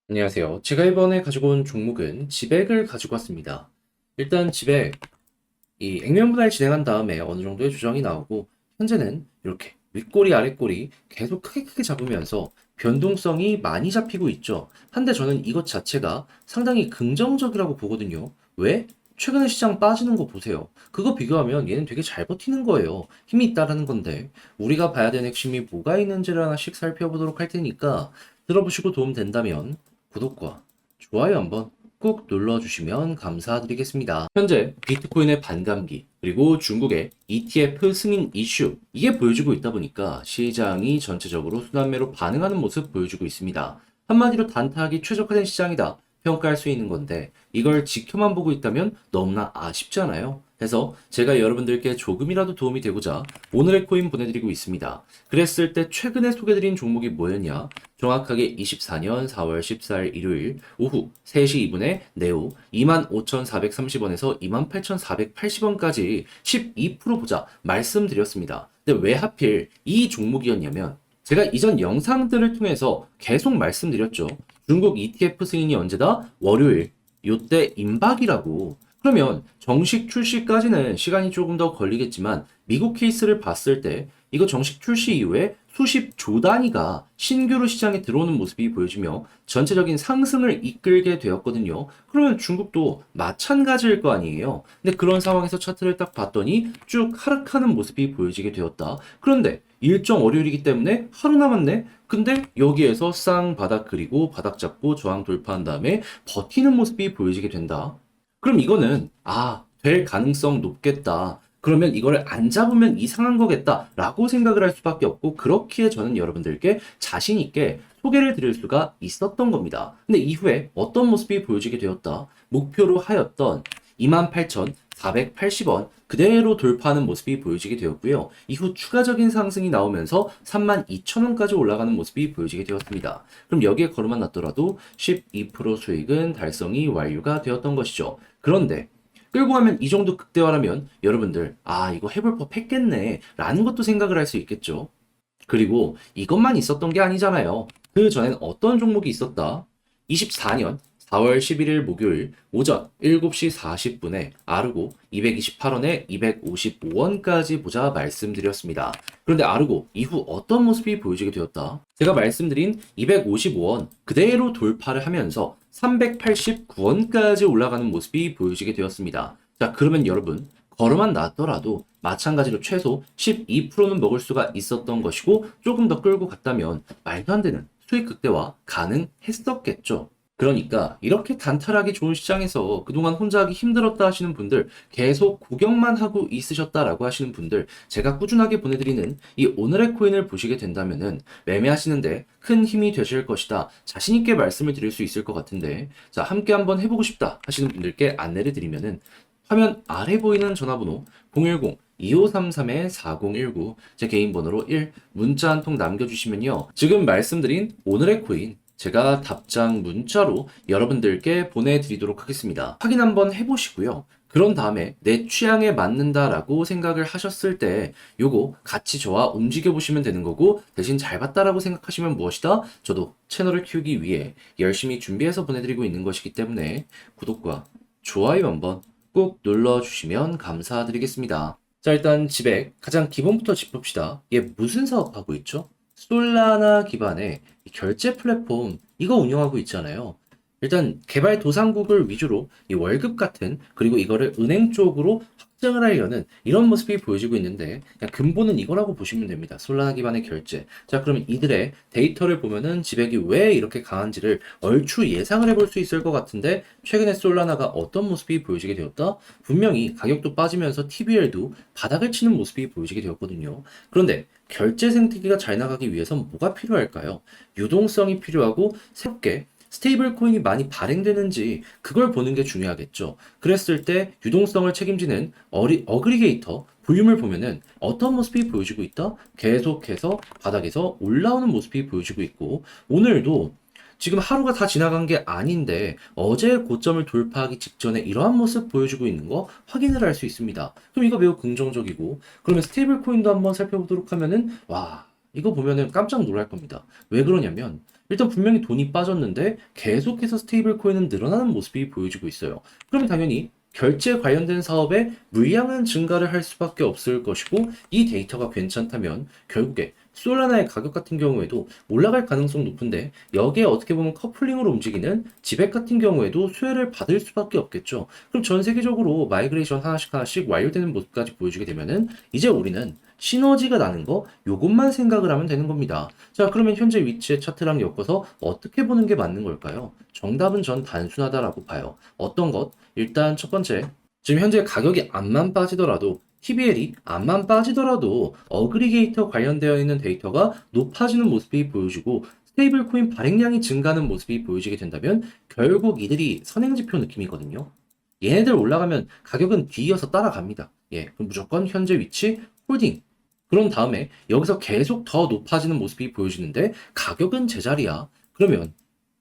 안녕하세요. 제가 이번에 가지고 온 종목은 지백을 가지고 왔습니다. 일단 지백, 이 액면분할 진행한 다음에 어느 정도의 조정이 나오고, 현재는 이렇게 윗꼬리, 아랫꼬리 계속 크게 잡으면서 변동성이 많이 잡히고 있죠. 한데 저는 이것 자체가 상당히 긍정적이라고 보거든요. 왜? 최근에 시장 빠지는 거 보세요. 그거 비교하면 얘는 되게 잘 버티는 거예요. 힘이 있다라는 건데, 우리가 봐야 되는 핵심이 뭐가 있는지를 하나씩 살펴보도록 할 테니까, 들어보시고 도움 된다면 구독과 좋아요 한번 꾹 눌러주시면 감사드리겠습니다. 현재 비트코인의 반감기, 그리고 중국의 ETF 승인 이슈, 이게 보여주고 있다 보니까 시장이 전체적으로 순환매로 반응하는 모습 보여주고 있습니다. 한마디로 단타하기 최적화된 시장이다 평가할 수 있는 건데, 이걸 지켜만 보고 있다면 너무나 아쉽잖아요. 그래서 제가 여러분들께 조금이라도 도움이 되고자 오늘의 코인 보내드리고 있습니다. 그랬을 때 최근에 소개드린 종목이 뭐였냐? 정확하게 24년 4월 14일 일요일 오후 3시 2분에 네오 25,430원에서 28,480원까지 12% 보자 말씀드렸습니다. 근데 왜 하필 이 종목이었냐면, 제가 이전 영상들을 통해서 계속 말씀드렸죠. 중국 ETF 승인이 언제다? 월요일. 요때 임박이라고. 그러면 정식 출시까지는 시간이 조금 더 걸리겠지만, 미국 케이스를 봤을 때 이거 정식 출시 이후에 수십 조 단위가 신규로 시장에 들어오는 모습이 보여지며 전체적인 상승을 이끌게 되었거든요. 그러면 중국도 마찬가지일 거 아니에요. 근데 그런 상황에서 차트를 딱 봤더니 쭉 하락하는 모습이 보여지게 되었다. 그런데 일정 월요일이기 때문에 하루 남았네? 근데 여기에서 쌍바닥 그리고 바닥 잡고 저항 돌파한 다음에 버티는 모습이 보여지게 된다. 그럼 이거는 될 가능성 높겠다. 그러면 이거를 안 잡으면 이상한 거겠다 라고 생각을 할 수밖에 없고, 그렇기에 저는 여러분들께 자신 있게 소개를 드릴 수가 있었던 겁니다. 근데 이후에 어떤 모습이 보여지게 되었다? 목표로 하였던 28,480원 그대로 돌파하는 모습이 보여지게 되었고요. 이후 추가적인 상승이 나오면서 32,000원까지 올라가는 모습이 보여지게 되었습니다. 그럼 여기에 걸음만 놨더라도 12% 수익은 달성이 완료가 되었던 것이죠. 그런데 끌고 가면 이 정도 극대화라면 여러분들 이거 해볼 법 했겠네 라는 것도 생각을 할 수 있겠죠. 그리고 이것만 있었던 게 아니잖아요. 그 전엔 어떤 종목이 있었다? 24년 4월 11일 목요일 오전 7시 40분에 아르고 228원에 255원까지 보자 말씀드렸습니다. 그런데 아르고 이후 어떤 모습이 보여지게 되었다? 제가 말씀드린 255원 그대로 돌파를 하면서 389원까지 올라가는 모습이 보여지게 되었습니다. 자, 그러면 여러분, 걸어만 놨더라도 마찬가지로 최소 12%는 먹을 수가 있었던 것이고, 조금 더 끌고 갔다면 말도 안 되는 수익 극대화 가능했었겠죠. 그러니까 이렇게 단타하기 좋은 시장에서 그동안 혼자 하기 힘들었다 하시는 분들, 계속 구경만 하고 있으셨다라고 하시는 분들, 제가 꾸준하게 보내드리는 이 오늘의 코인을 보시게 된다면은 매매하시는데 큰 힘이 되실 것이다, 자신 있게 말씀을 드릴 수 있을 것 같은데, 자, 함께 한번 해보고 싶다 하시는 분들께 안내를 드리면은, 화면 아래 보이는 전화번호 010-2533-4019, 제 개인 번호로 1 문자 한 통 남겨주시면요, 지금 말씀드린 오늘의 코인 제가 답장 문자로 여러분들께 보내드리도록 하겠습니다. 확인 한번 해보시고요. 그런 다음에 내 취향에 맞는다라고 생각을 하셨을 때 요거 같이 저와 움직여 보시면 되는 거고, 대신 잘 봤다라고 생각하시면 무엇이다? 저도 채널을 키우기 위해 열심히 준비해서 보내드리고 있는 것이기 때문에 구독과 좋아요 한번 꾹 눌러주시면 감사드리겠습니다. 자, 일단 지백 가장 기본부터 짚읍시다. 얘 무슨 사업하고 있죠? 솔라나 기반의 이 결제 플랫폼 이거 운영하고 있잖아요. 일단 개발도상국을 위주로 이 월급 같은, 그리고 이거를 은행 쪽으로 확장을 하려는 이런 모습이 보여지고 있는데, 그냥 근본은 이거라고 보시면 됩니다. 솔라나 기반의 결제. 자, 그러면 이들의 데이터를 보면은 지백이 왜 이렇게 강한지를 얼추 예상을 해볼 수 있을 것 같은데, 최근에 솔라나가 어떤 모습이 보여지게 되었다? 분명히 가격도 빠지면서 TBL도 바닥을 치는 모습이 보여지게 되었거든요. 그런데 결제 생태계가 잘 나가기 위해선 뭐가 필요할까요? 유동성이 필요하고, 새롭게 스테이블 코인이 많이 발행되는지 그걸 보는 게 중요하겠죠. 그랬을 때 유동성을 책임지는 어그리게이터 볼륨을 보면은 어떤 모습이 보여지고 있다? 계속해서 바닥에서 올라오는 모습이 보여지고 있고, 오늘도 지금 하루가 다 지나간 게 아닌데 어제 고점을 돌파하기 직전에 이러한 모습 보여주고 있는 거 확인을 할 수 있습니다. 그럼 이거 매우 긍정적이고, 그러면 스테이블 코인도 한번 살펴보도록 하면은 이거 보면은 깜짝 놀랄 겁니다. 왜 그러냐면 일단 분명히 돈이 빠졌는데 계속해서 스테이블 코인은 늘어나는 모습이 보여지고 있어요. 그러면 당연히 결제 관련된 사업에 물량은 증가를 할 수밖에 없을 것이고 이 데이터가 괜찮다면 결국에 솔라나의 가격 같은 경우에도 올라갈 가능성 높은데 여기에 어떻게 보면 커플링으로 움직이는 지백 같은 경우에도 수혜를 받을 수밖에 없겠죠. 그럼 전 세계적으로 마이그레이션 하나씩 하나씩 완료되는 모습까지 보여주게 되면은 이제 우리는 시너지가 나는 거 요것만 생각을 하면 되는 겁니다. 자, 그러면 현재 위치의 차트랑 엮어서 어떻게 보는 게 맞는 걸까요? 정답은 전 단순하다라고 봐요. 어떤 것? 일단 첫 번째, 지금 현재 가격이 안만 빠지더라도 TBL이 안만 빠지더라도 어그리게이터 관련되어 있는 데이터가 높아지는 모습이 보여지고 스테이블 코인 발행량이 증가하는 모습이 보여지게 된다면 결국 이들이 선행지표 느낌이거든요. 얘네들 올라가면 가격은 뒤이어서 따라갑니다. 예, 그럼 무조건 현재 위치 홀딩. 그런 다음에 여기서 계속 더 높아지는 모습이 보여지는데 가격은 제자리야. 그러면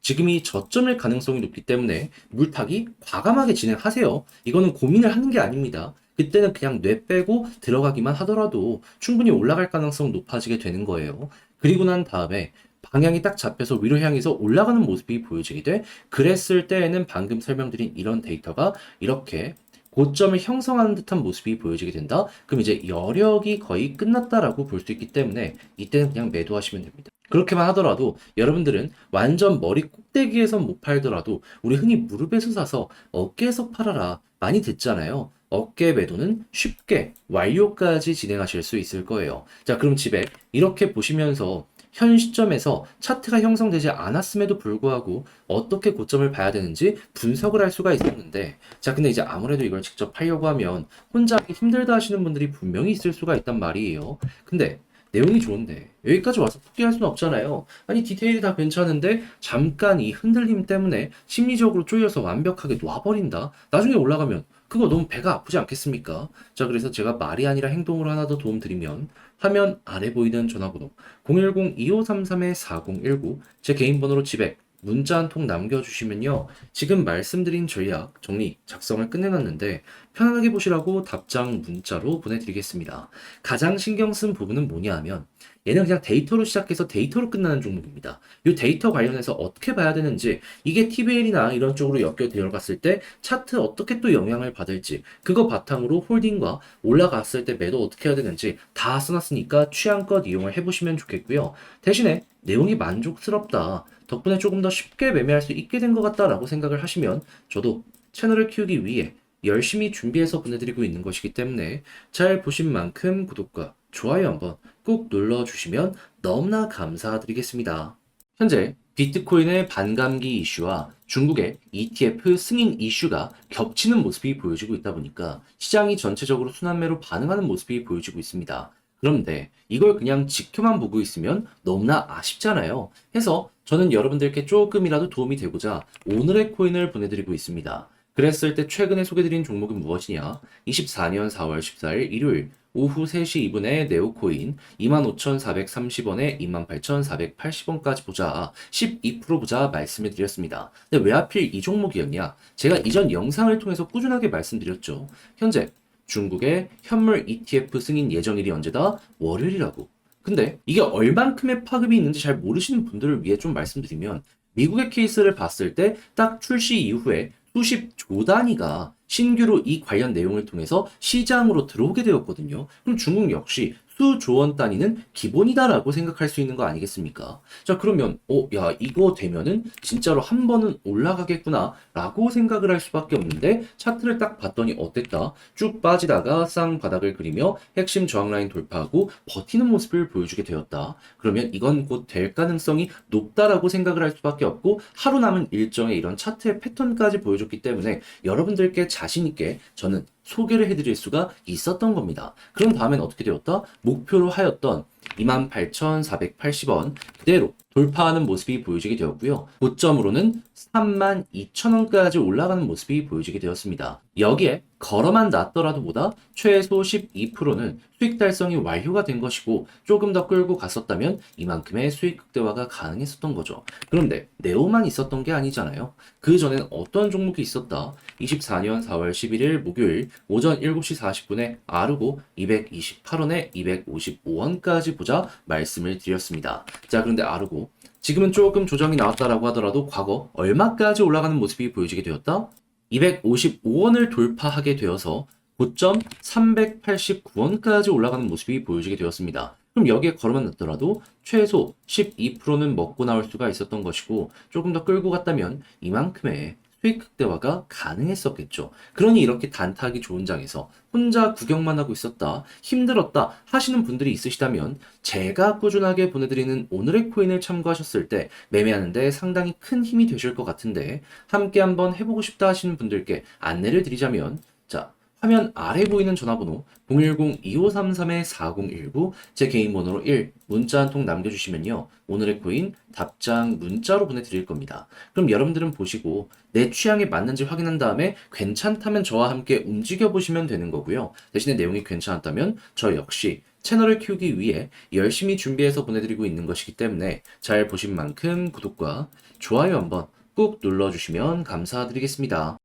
지금이 저점일 가능성이 높기 때문에 물타기 과감하게 진행하세요. 이거는 고민을 하는 게 아닙니다. 그때는 그냥 뇌 빼고 들어가기만 하더라도 충분히 올라갈 가능성 높아지게 되는 거예요. 그리고 난 다음에 방향이 딱 잡혀서 위로 향해서 올라가는 모습이 보여지게 돼. 그랬을 때에는 방금 설명드린 이런 데이터가 이렇게 고점을 형성하는 듯한 모습이 보여지게 된다. 그럼 이제 여력이 거의 끝났다라고 볼 수 있기 때문에 이때는 그냥 매도하시면 됩니다. 그렇게만 하더라도 여러분들은 완전 머리 꼭대기에서 못 팔더라도 우리 흔히 무릎에서 사서 어깨에서 팔아라 많이 듣잖아요. 어깨 매도는 쉽게 완료까지 진행하실 수 있을 거예요. 자, 그럼 집에 이렇게 보시면서 현 시점에서 차트가 형성되지 않았음에도 불구하고 어떻게 고점을 봐야 되는지 분석을 할 수가 있었는데, 자, 근데 이제 아무래도 이걸 직접 하려고 하면 혼자 하기 힘들다 하시는 분들이 분명히 있을 수가 있단 말이에요. 근데 내용이 좋은데 여기까지 와서 포기할 수는 없잖아요. 아니 디테일이 다 괜찮은데 잠깐 이 흔들림 때문에 심리적으로 쫄려서 완벽하게 놔버린다. 나중에 올라가면 그거 너무 배가 아프지 않겠습니까? 자, 그래서 제가 말이 아니라 행동으로 하나 더 도움 드리면 화면 아래 보이는 전화번호 010-2533-4019 제 개인 번호로 지백 문자 한 통 남겨주시면요. 지금 말씀드린 전략 정리 작성을 끝내놨는데 편안하게 보시라고 답장 문자로 보내드리겠습니다. 가장 신경 쓴 부분은 뭐냐 하면 얘는 그냥 데이터로 시작해서 데이터로 끝나는 종목입니다. 이 데이터 관련해서 어떻게 봐야 되는지 이게 TBL이나 이런 쪽으로 엮여 들어갔을 때 차트 어떻게 또 영향을 받을지 그거 바탕으로 홀딩과 올라갔을 때 매도 어떻게 해야 되는지 다 써놨으니까 취향껏 이용을 해보시면 좋겠고요. 대신에 내용이 만족스럽다. 덕분에 조금 더 쉽게 매매할 수 있게 된 것 같다라고 생각을 하시면 저도 채널을 키우기 위해 열심히 준비해서 보내드리고 있는 것이기 때문에 잘 보신 만큼 구독과 좋아요 한번 꾹 눌러주시면 너무나 감사드리겠습니다. 현재 비트코인의 반감기 이슈와 중국의 ETF 승인 이슈가 겹치는 모습이 보여지고 있다 보니까 시장이 전체적으로 순환매로 반응하는 모습이 보여지고 있습니다. 그런데 이걸 그냥 지켜만 보고 있으면 너무나 아쉽잖아요. 해서 저는 여러분들께 조금이라도 도움이 되고자 오늘의 코인을 보내드리고 있습니다. 그랬을 때 최근에 소개드린 종목은 무엇이냐? 24년 4월 14일 일요일 오후 3시 2분에 네오코인 25,430원에 28,480원까지 보자 12% 보자 말씀을 드렸습니다. 근데 왜 하필 이 종목이었냐? 제가 이전 영상을 통해서 꾸준하게 말씀드렸죠. 현재 중국의 현물 ETF 승인 예정일이 언제다? 월요일이라고. 근데 이게 얼만큼의 파급이 있는지 잘 모르시는 분들을 위해 좀 말씀드리면 미국의 케이스를 봤을 때 딱 출시 이후에 수십 조 단위가 신규로 이 관련 내용을 통해서 시장으로 들어오게 되었거든요. 그럼 중국 역시 수조 원 단위는 기본이다라고 생각할 수 있는 거 아니겠습니까? 자, 그러면 야, 이거 되면은 진짜로 한 번은 올라가겠구나라고 생각을 할 수밖에 없는데 차트를 딱 봤더니 어땠다? 쭉 빠지다가 쌍바닥을 그리며 핵심 저항 라인 돌파하고 버티는 모습을 보여주게 되었다. 그러면 이건 곧 될 가능성이 높다라고 생각을 할 수밖에 없고 하루 남은 일정의 이런 차트의 패턴까지 보여줬기 때문에 여러분들께 자신 있게 저는 소개를 해드릴 수가 있었던 겁니다. 그런 다음엔 어떻게 되었다? 목표로 하였던 28,480원 그대로 돌파하는 모습이 보여지게 되었고요. 고점으로는 32,000원까지 올라가는 모습이 보여지게 되었습니다. 여기에 걸어만 놨더라도 보다 최소 12%는 수익 달성이 완료가 된 것이고 조금 더 끌고 갔었다면 이만큼의 수익 극대화가 가능했었던 거죠. 그런데 네오만 있었던 게 아니잖아요. 그 전엔 어떤 종목이 있었다? 24년 4월 11일 목요일 오전 7시 40분에 아르고 228원에 255원까지 보자 말씀을 드렸습니다. 자, 그런데 아르고 지금은 조금 조정이 나왔다라고 하더라도 과거 얼마까지 올라가는 모습이 보여지게 되었다? 255원을 돌파하게 되어서 고점 389원까지 올라가는 모습이 보여지게 되었습니다. 그럼 여기에 걸어만 놨더라도 최소 12%는 먹고 나올 수가 있었던 것이고 조금 더 끌고 갔다면 이만큼의 수익 극대화가 가능했었겠죠. 그러니 이렇게 단타하기 좋은 장에서 혼자 구경만 하고 있었다, 힘들었다 하시는 분들이 있으시다면 제가 꾸준하게 보내드리는 오늘의 코인을 참고하셨을 때 매매하는데 상당히 큰 힘이 되실 것 같은데 함께 한번 해보고 싶다 하시는 분들께 안내를 드리자면 자, 화면 아래 보이는 전화번호 010-2533-4019 제 개인 번호로 1 문자 한 통 남겨주시면요. 오늘의 코인 답장 문자로 보내드릴 겁니다. 그럼 여러분들은 보시고 내 취향에 맞는지 확인한 다음에 괜찮다면 저와 함께 움직여 보시면 되는 거고요. 대신에 내용이 괜찮았다면 저 역시 채널을 키우기 위해 열심히 준비해서 보내드리고 있는 것이기 때문에 잘 보신 만큼 구독과 좋아요 한번 꾹 눌러주시면 감사드리겠습니다.